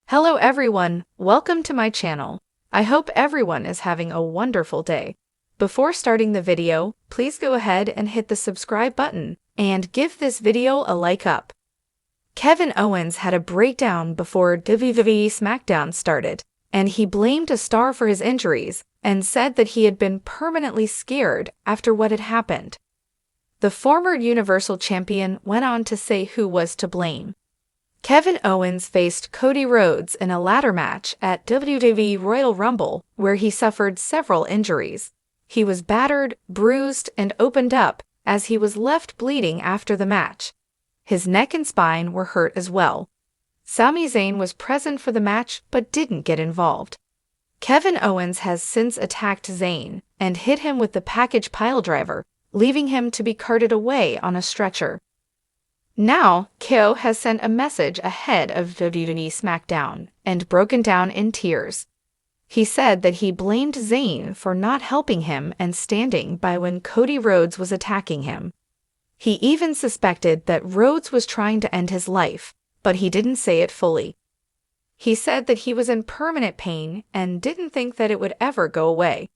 Hello everyone, welcome to my channel. I hope everyone is having a wonderful day. Before starting the video, please go ahead and hit the subscribe button and give this video a like up. Kevin Owens had a breakdown before WWE SmackDown started, and he blamed a star for his injuries and said that he had been permanently scared after what had happened. The former Universal Champion went on to say who was to blame. Kevin Owens faced Cody Rhodes in a ladder match at WWE Royal Rumble, where he suffered several injuries. He was battered, bruised, and opened up as he was left bleeding after the match. His neck and spine were hurt as well. Sami Zayn was present for the match but didn't get involved. Kevin Owens has since attacked Zayn and hit him with the package piledriver, leaving him to be carted away on a stretcher. Now, KO has sent a message ahead of WWE SmackDown and broken down in tears. He said that he blamed Zayn for not helping him and standing by when Cody Rhodes was attacking him. He even suspected that Rhodes was trying to end his life, but he didn't say it fully. He said that he was in permanent pain and didn't think that it would ever go away.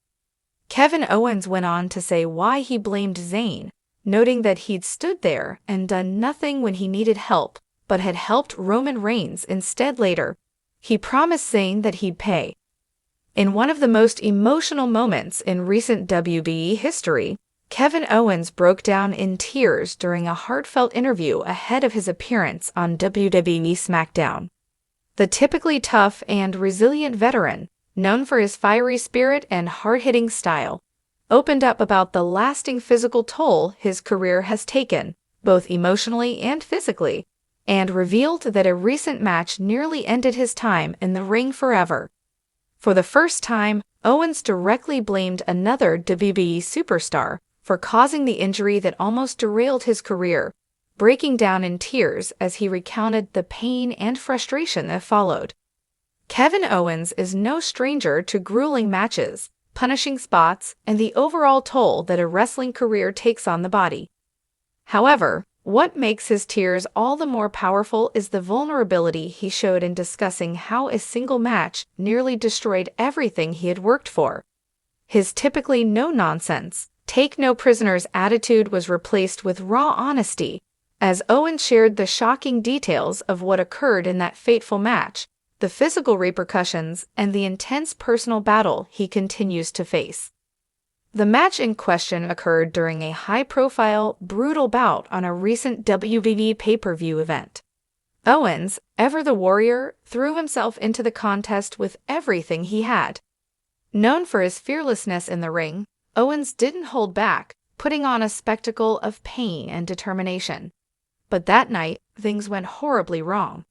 Kevin Owens went on to say why he blamed Zayn, noting that he'd stood there and done nothing when he needed help, but had helped Roman Reigns instead later. He promised Zayn that he'd pay. In one of the most emotional moments in recent WWE history, Kevin Owens broke down in tears during a heartfelt interview ahead of his appearance on WWE SmackDown. The typically tough and resilient veteran, known for his fiery spirit and hard-hitting style, opened up about the lasting physical toll his career has taken, both emotionally and physically, and revealed that a recent match nearly ended his time in the ring forever. For the first time, Owens directly blamed another WWE superstar for causing the injury that almost derailed his career, breaking down in tears as he recounted the pain and frustration that followed. Kevin Owens is no stranger to grueling matches, punishing spots, and the overall toll that a wrestling career takes on the body. However, what makes his tears all the more powerful is the vulnerability he showed in discussing how a single match nearly destroyed everything he had worked for. His typically no-nonsense, take-no-prisoners attitude was replaced with raw honesty, as Owens shared the shocking details of what occurred in that fateful match, the physical repercussions, and the intense personal battle he continues to face. The match in question occurred during a high-profile, brutal bout on a recent WWE pay-per-view event. Owens, ever the warrior, threw himself into the contest with everything he had. Known for his fearlessness in the ring, Owens didn't hold back, putting on a spectacle of pain and determination. But that night, things went horribly wrong.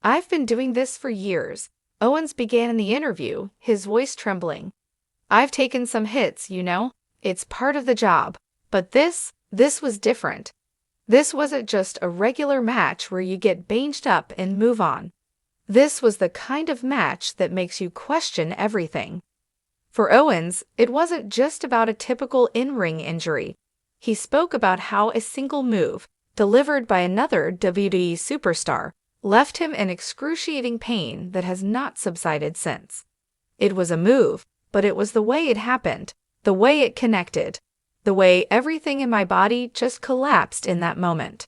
"I've been doing this for years," Owens began in the interview, his voice trembling. "I've taken some hits, you know. It's part of the job. But this was different. This wasn't just a regular match where you get banged up and move on. This was the kind of match that makes you question everything." For Owens, it wasn't just about a typical in-ring injury. He spoke about how a single move, delivered by another WWE superstar, left him in excruciating pain that has not subsided since. It was a move, but it was the way it happened, the way it connected, the way everything in my body just collapsed in that moment.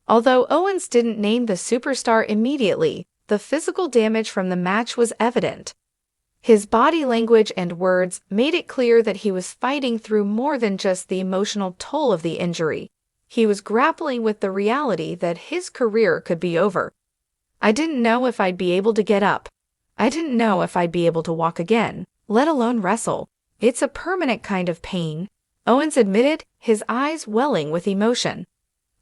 Although Owens didn't name the superstar immediately, the physical damage from the match was evident. His body language and words made it clear that he was fighting through more than just the emotional toll of the injury. He was grappling with the reality that his career could be over. "I didn't know if I'd be able to get up. I didn't know if I'd be able to walk again, let alone wrestle. It's a permanent kind of pain," Owens admitted, his eyes welling with emotion.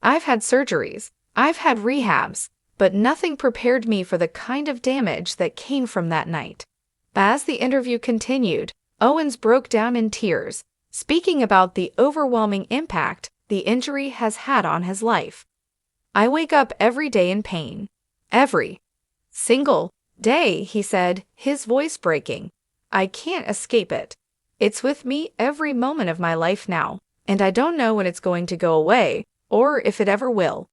"I've had surgeries, I've had rehabs, but nothing prepared me for the kind of damage that came from that night." As the interview continued, Owens broke down in tears, speaking about the overwhelming impact the injury has had on his life. "I wake up every day in pain. Every single day," he said, his voice breaking. "I can't escape it. It's with me every moment of my life now, and I don't know when it's going to go away, or if it ever will."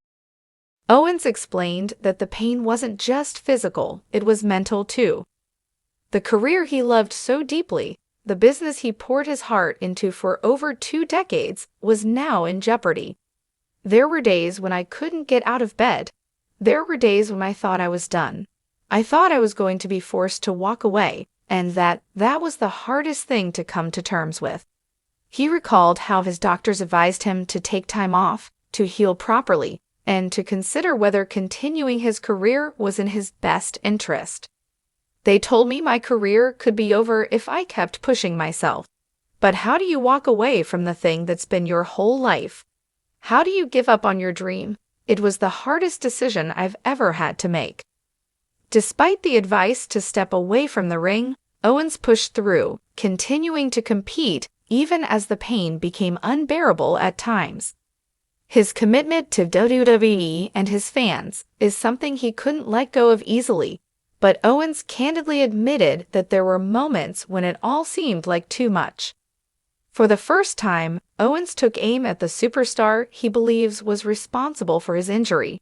Owens explained that the pain wasn't just physical, it was mental too. The career he loved so deeply, the business he poured his heart into for over 2 decades, was now in jeopardy. There were days when I couldn't get out of bed. There were days when I thought I was done. I thought I was going to be forced to walk away, and that was the hardest thing to come to terms with. He recalled how his doctors advised him to take time off, to heal properly, and to consider whether continuing his career was in his best interest. They told me my career could be over if I kept pushing myself. But how do you walk away from the thing that's been your whole life? How do you give up on your dream? It was the hardest decision I've ever had to make. Despite the advice to step away from the ring, Owens pushed through, continuing to compete even as the pain became unbearable at times. His commitment to WWE and his fans is something he couldn't let go of easily, but Owens candidly admitted that there were moments when it all seemed like too much. For the first time, Owens took aim at the superstar he believes was responsible for his injury.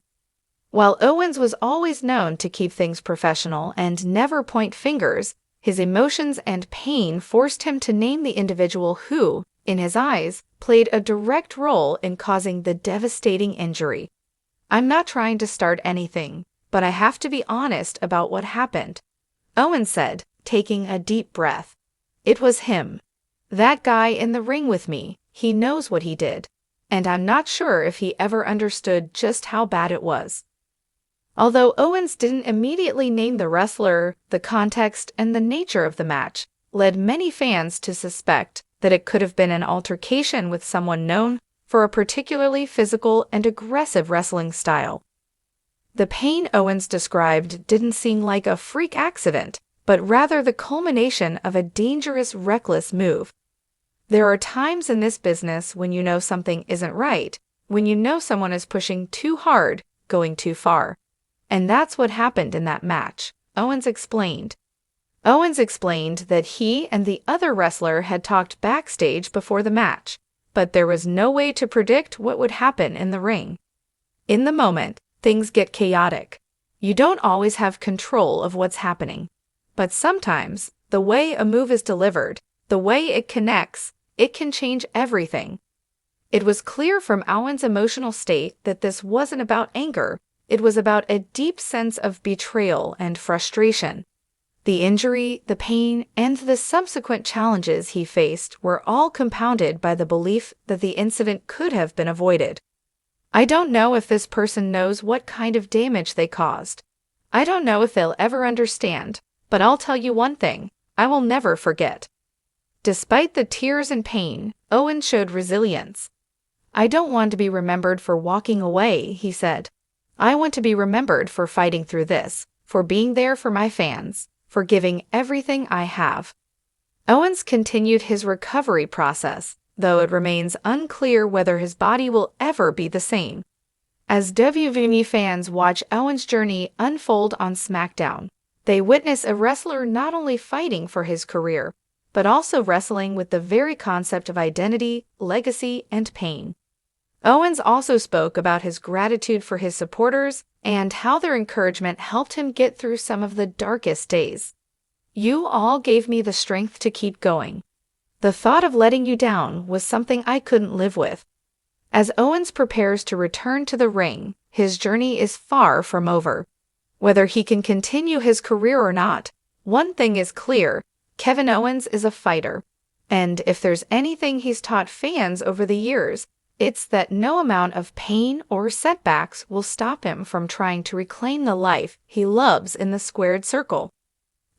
While Owens was always known to keep things professional and never point fingers, his emotions and pain forced him to name the individual who, in his eyes, played a direct role in causing the devastating injury. "I'm not trying to start anything, but I have to be honest about what happened," Owens said, taking a deep breath. "It was him. That guy in the ring with me, he knows what he did, and I'm not sure if he ever understood just how bad it was." Although Owens didn't immediately name the wrestler, the context and the nature of the match led many fans to suspect that it could have been an altercation with someone known for a particularly physical and aggressive wrestling style. The pain Owens described didn't seem like a freak accident, but rather the culmination of a dangerous, reckless move. There are times in this business when you know something isn't right, when you know someone is pushing too hard, going too far. And that's what happened in that match, Owens explained. Owens explained that he and the other wrestler had talked backstage before the match, but there was no way to predict what would happen in the ring. In the moment, things get chaotic. You don't always have control of what's happening. But sometimes, the way a move is delivered, the way it connects, it can change everything. It was clear from Owens' emotional state that this wasn't about anger, it was about a deep sense of betrayal and frustration. The injury, the pain, and the subsequent challenges he faced were all compounded by the belief that the incident could have been avoided. "I don't know if this person knows what kind of damage they caused. I don't know if they'll ever understand, but I'll tell you one thing, I will never forget." Despite the tears and pain, Owens showed resilience. "I don't want to be remembered for walking away," he said. "I want to be remembered for fighting through this, for being there for my fans, for giving everything I have." Owens continued his recovery process, though it remains unclear whether his body will ever be the same. As WWE fans watch Owens' journey unfold on SmackDown, they witness a wrestler not only fighting for his career, but also wrestling with the very concept of identity, legacy, and pain. Owens also spoke about his gratitude for his supporters and how their encouragement helped him get through some of the darkest days. "You all gave me the strength to keep going. The thought of letting you down was something I couldn't live with." As Owens prepares to return to the ring, his journey is far from over. Whether he can continue his career or not, one thing is clear: Kevin Owens is a fighter. And if there's anything he's taught fans over the years, it's that no amount of pain or setbacks will stop him from trying to reclaim the life he loves in the squared circle.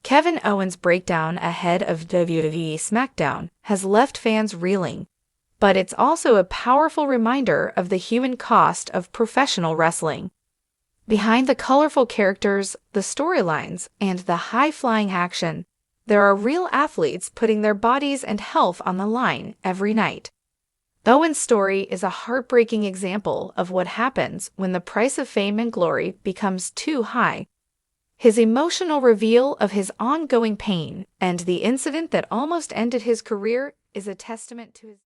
Kevin Owens' breakdown ahead of WWE SmackDown has left fans reeling, but it's also a powerful reminder of the human cost of professional wrestling. Behind the colorful characters, the storylines, and the high-flying action, there are real athletes putting their bodies and health on the line every night. Owens' story is a heartbreaking example of what happens when the price of fame and glory becomes too high. His emotional reveal of his ongoing pain and the incident that almost ended his career is a testament to his